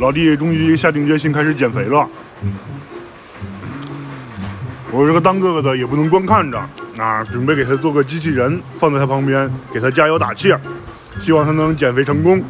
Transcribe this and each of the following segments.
老弟终于下定决心开始减肥了。我这个当哥哥的也不能光看着啊，准备给他做个机器人，放在他旁边，给他加油打气，希望他能减肥成功。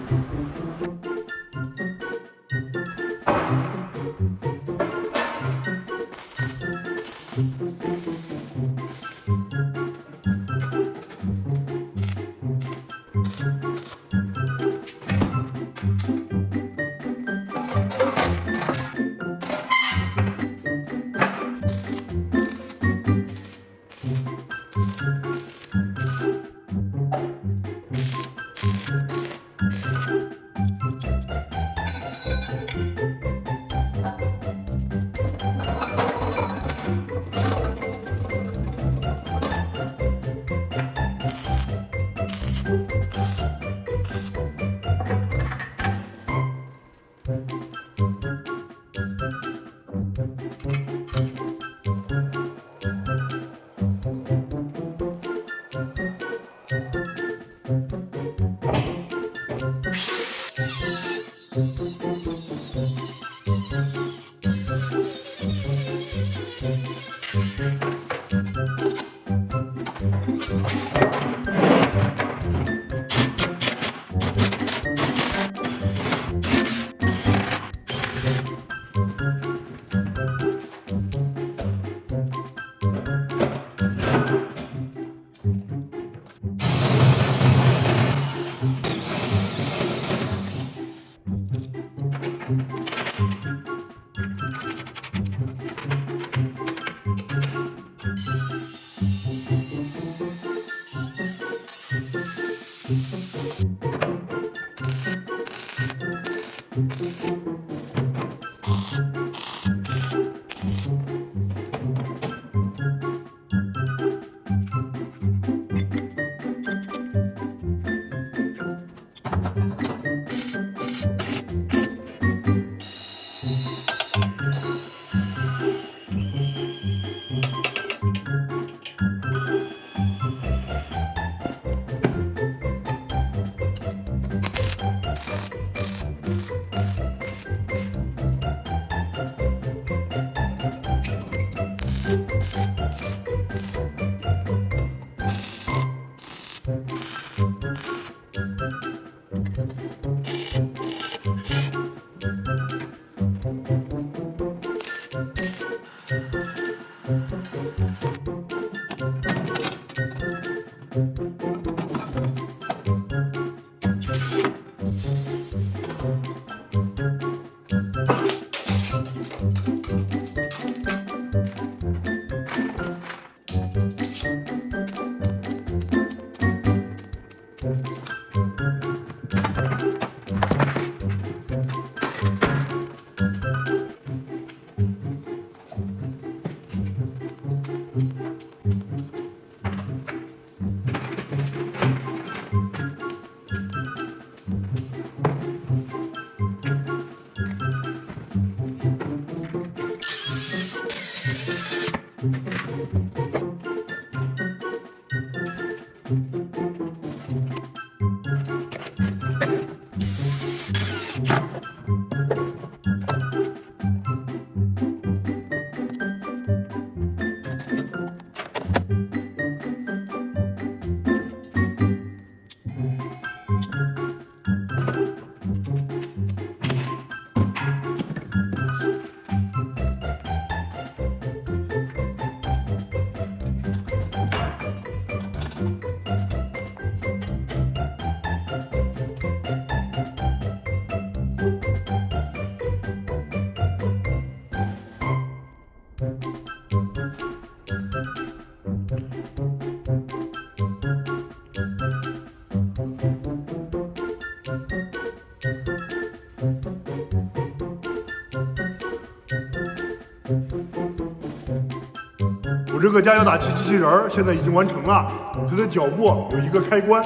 我这个加油打气机器人儿现在已经完成了，它的脚部有一个开关，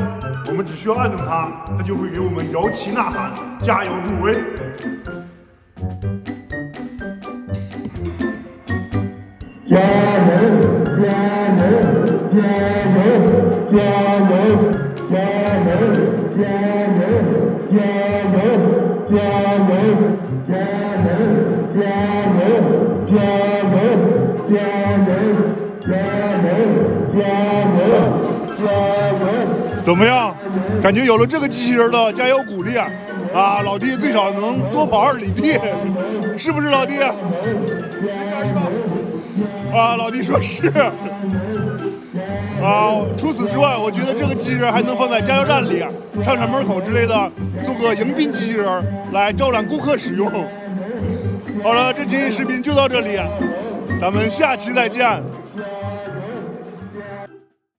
我们只需要按动它，它就会给我们摇旗呐喊，加油助威。加油！加油！加油！加油！加油！加油！加油！加油！加油！加油！加油！加油！加油！怎么样？感觉有了这个机器人的加油鼓励啊，老弟最少能多跑2里地，是不是老弟？啊，老弟说是。除此之外，我觉得这个机器人还能放在加油站里、商场门口之类的，做个迎宾机器人来招揽顾客使用。好了，这期视频就到这里，咱们下期再见。